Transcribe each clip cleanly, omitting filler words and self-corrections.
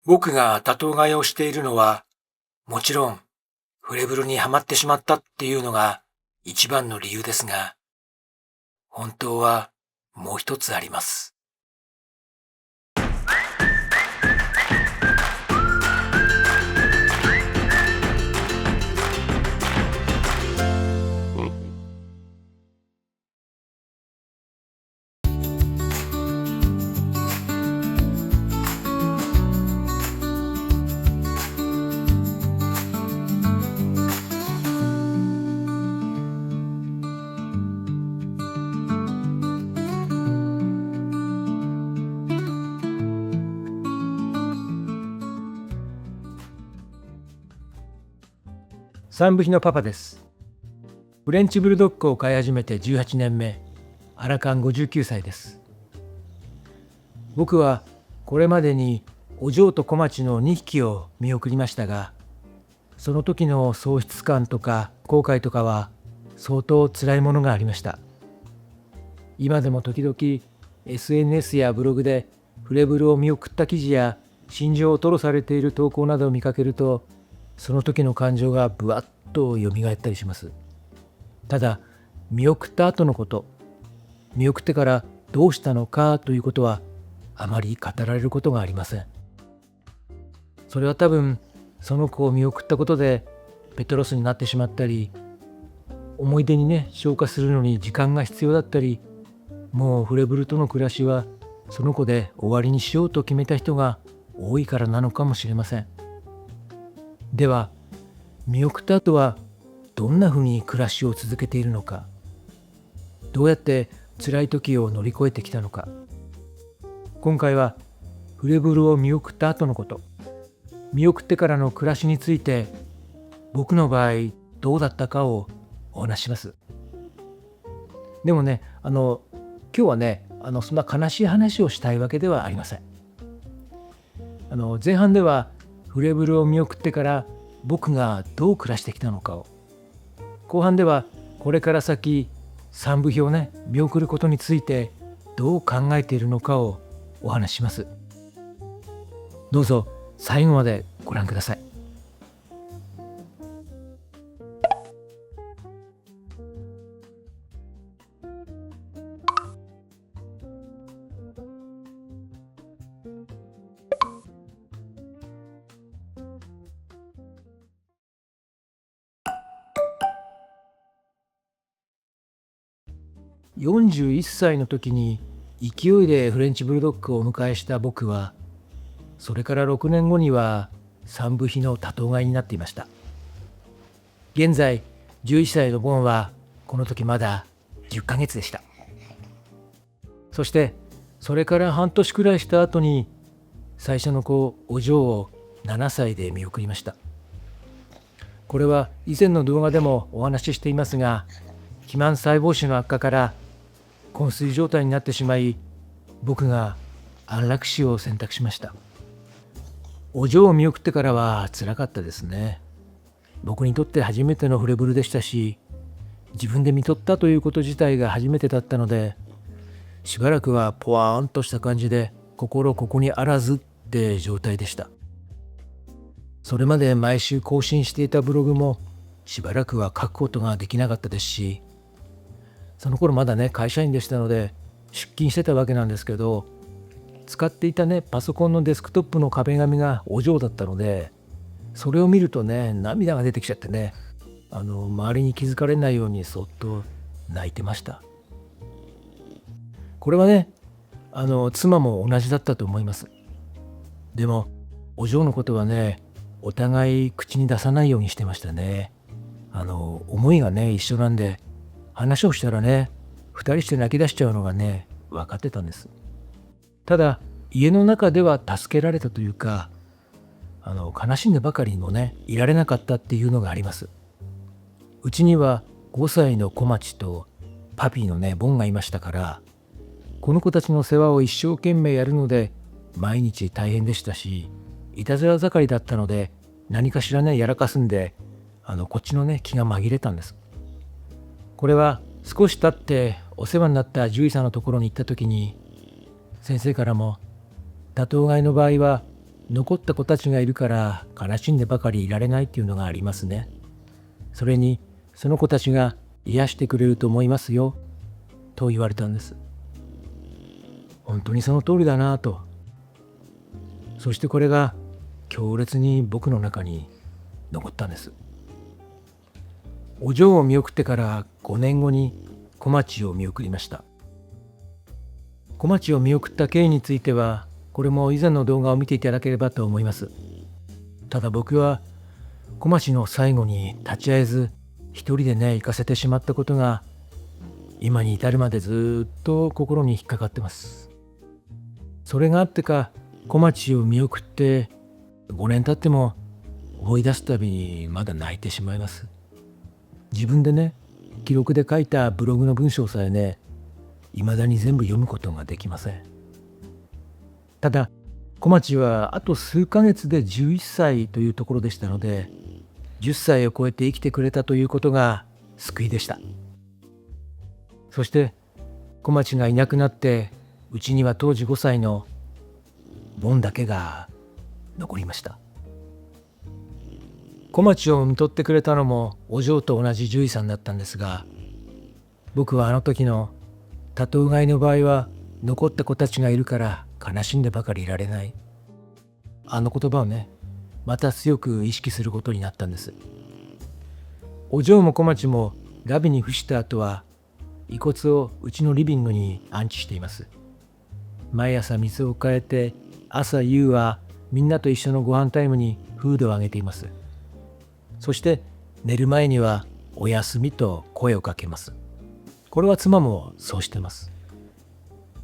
僕が多頭飼いをしているのは、もちろん、フレブルにはまってしまったっていうのが一番の理由ですが、本当はもう一つあります。三部比のパパです。フレンチブルドッグを飼い始めて18年目、アラカン59歳です。僕はこれまでにお嬢と小町の2匹を見送りましたが、その時の喪失感とか後悔とかは相当辛いものがありました。今でも時々 SNS やブログでフレブルを見送った記事や心情を吐露されている投稿などを見かけると、その時の感情がぶわっと蘇ったりします。ただ、見送った後のこと、見送ってからどうしたのかということはあまり語られることがありません。それは多分、その子を見送ったことでペトロスになってしまったり、思い出にね、消化するのに時間が必要だったり、もうフレブルとの暮らしはその子で終わりにしようと決めた人が多いからなのかもしれません。では、見送った後はどんなふうに暮らしを続けているのか、どうやって辛い時を乗り越えてきたのか。今回はフレブルを見送った後のこと、見送ってからの暮らしについて、僕の場合どうだったかをお話しします。でもね、今日はね、そんな悲しい話をしたいわけではありません。前半ではフレブルを見送ってから僕がどう暮らしてきたのかを、後半ではこれから先三部比をね、見送ることについてどう考えているのかをお話しします。どうぞ最後までご覧ください。41歳の時に勢いでフレンチブルドッグをお迎えした僕は、それから6年後には三部比の多頭飼いになっていました。現在11歳のボンはこの時まだ10ヶ月でした。そしてそれから半年くらいした後に最初の子お嬢を7歳で見送りました。これは以前の動画でもお話ししていますが、肥満細胞腫の悪化から昏睡状態になってしまい、僕が安楽死を選択しました。お嬢を見送ってからは辛かったですね。僕にとって初めてのフレブルでしたし、自分で見とったということ自体が初めてだったので、しばらくはポワーンとした感じで、心ここにあらずって状態でした。それまで毎週更新していたブログもしばらくは書くことができなかったですし、その頃まだね、会社員でしたので出勤してたわけなんですけど、使っていたね、パソコンのデスクトップの壁紙がお嬢だったので、それを見るとね、涙が出てきちゃってね、周りに気づかれないようにそっと泣いてました。これはね、妻も同じだったと思います。でもお嬢のことはね、お互い口に出さないようにしてましたね。思いがね、一緒なんで、話をしたらね、2人して泣き出しちゃうのがね、分かってたんです。ただ家の中では助けられたというか、悲しんでばかりにもね、いられなかったっていうのがあります。うちには5歳の小町とパピーのね、ボンがいましたから、この子たちの世話を一生懸命やるので毎日大変でしたし、いたずら盛りだったので、何かしらね、やらかすんで、こっちのね、気が紛れたんです。これは少し経ってお世話になった獣医さんのところに行った時に、先生からも多頭飼いの場合は残った子たちがいるから悲しんでばかりいられないっていうのがありますね。それにその子たちが癒してくれると思いますよと言われたんです。本当にその通りだなぁと。そしてこれが強烈に僕の中に残ったんです。お嬢を見送ってから5年後に小町を見送りました。小町を見送った経緯については、これも以前の動画を見ていただければと思います。ただ僕は小町の最後に立ち会えず一人でね行かせてしまったことが今に至るまでずっと心に引っかかってます。それがあってか小町を見送って5年経っても思い出すたびにまだ泣いてしまいます。自分でね記録で書いたブログの文章さえね未だに全部読むことができません。ただ小町はあと数ヶ月で11歳というところでしたので、10歳を超えて生きてくれたということが救いでした。そして小町がいなくなってうちには当時5歳のボンだけが残りました。小町を看取ってくれたのもお嬢と同じ獣医さんだったんですが、僕はあの時の多頭飼いの場合は残った子たちがいるから悲しんでばかりいられない、あの言葉をねまた強く意識することになったんです。お嬢も小町もラビに付した後は遺骨をうちのリビングに安置しています。毎朝水を変えて、朝夕はみんなと一緒のご飯タイムにフードをあげています。そして寝る前にはおやすみと声をかけます。これは妻もそうしてます。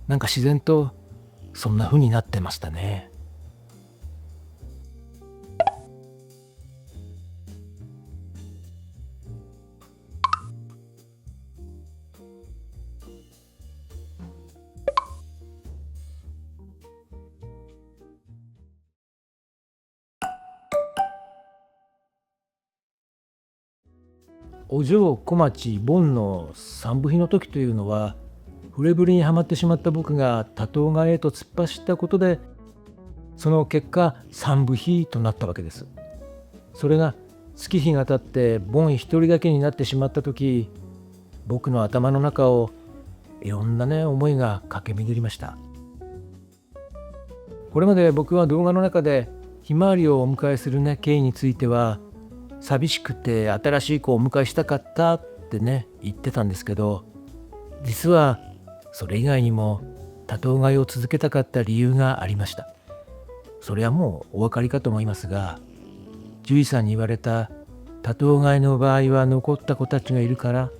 なんか自然とそんな風になってましたね。お嬢、小町、ボンの三部比の時というのは、フレブルにはまってしまった僕が多頭飼いへと突っ走ったことで、その結果三部比となったわけです。それが月日が経ってボン一人だけになってしまった時、僕の頭の中をいろんなね思いが駆け巡りました。これまで僕は動画の中でひまわりをお迎えするね経緯については、寂しくて新しい子をお迎えしたかったってね言ってたんですけど、実はそれ以外にも多頭飼いを続けたかった理由がありました。それはもうお分かりかと思いますが、獣医さんに言われた多頭飼いの場合は残った子たちがいるからっ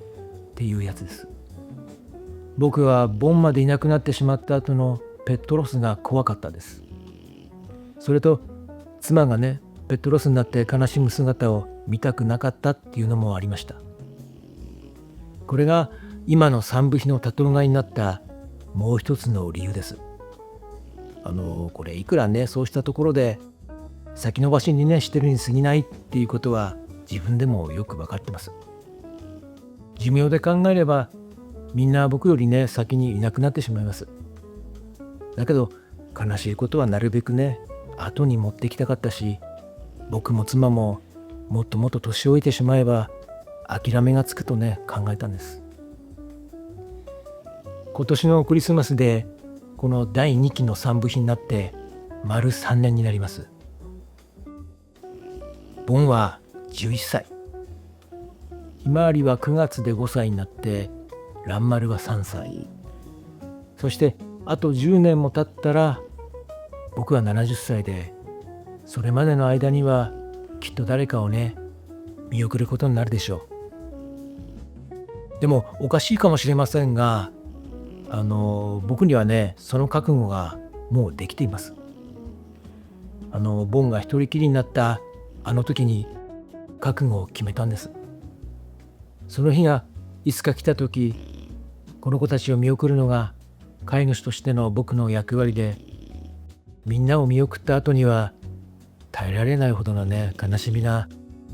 ていうやつです。僕はボンまでいなくなってしまった後のペットロスが怖かったです。それと妻がねペットロスになって悲しむ姿を見たくなかったっていうのもありました。これが今の三部比の多頭飼いになったもう一つの理由です。これいくらねそうしたところで先延ばしにねしてるに過ぎないっていうことは自分でもよく分かってます。寿命で考えればみんな僕よりね先にいなくなってしまいます。だけど悲しいことはなるべくね後に持ってきたかったし、僕も妻ももっともっと年老いてしまえば諦めがつくとね考えたんです。今年のクリスマスでこの第2期の三部比になって丸3年になります。ボンは11歳、ひまわりは9月で5歳になって、ランマルは3歳、そしてあと10年も経ったら僕は70歳で、それまでの間にはきっと誰かをね見送ることになるでしょう。でもおかしいかもしれませんが、僕にはねその覚悟がもうできています。ボンが一人きりになったあの時に覚悟を決めたんです。その日がいつか来た時、この子たちを見送るのが飼い主としての僕の役割で、みんなを見送った後には耐えられないほどのね悲しみが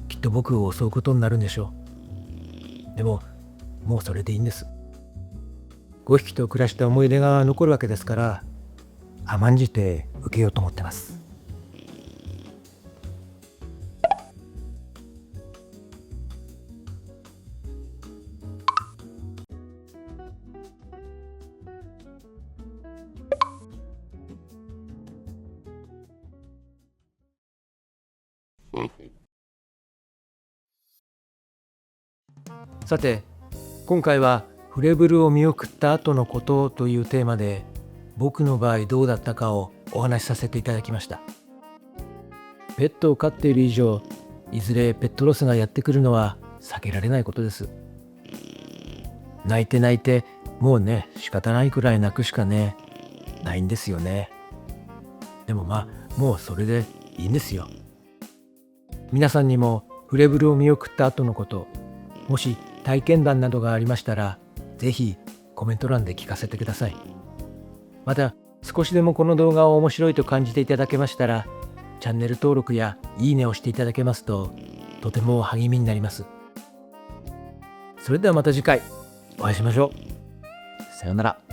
きっと僕を襲うことになるんでしょう。でももうそれでいいんです。5匹と暮らした思い出が残るわけですから、甘んじて受けようと思ってます。さて、今回はフレブルを見送った後のことというテーマで、僕の場合どうだったかをお話しさせていただきました。ペットを飼っている以上、いずれペットロスがやってくるのは避けられないことです。泣いて泣いて、もうね、仕方ないくらい泣くしかね、ないんですよね。でももうそれでいいんですよ。皆さんにもフレブルを見送った後のこと、もし体験談などがありましたら、ぜひコメント欄で聞かせてください。また、少しでもこの動画を面白いと感じていただけましたら、チャンネル登録やいいねをしていただけますと、とても励みになります。それではまた次回お会いしましょう。さようなら。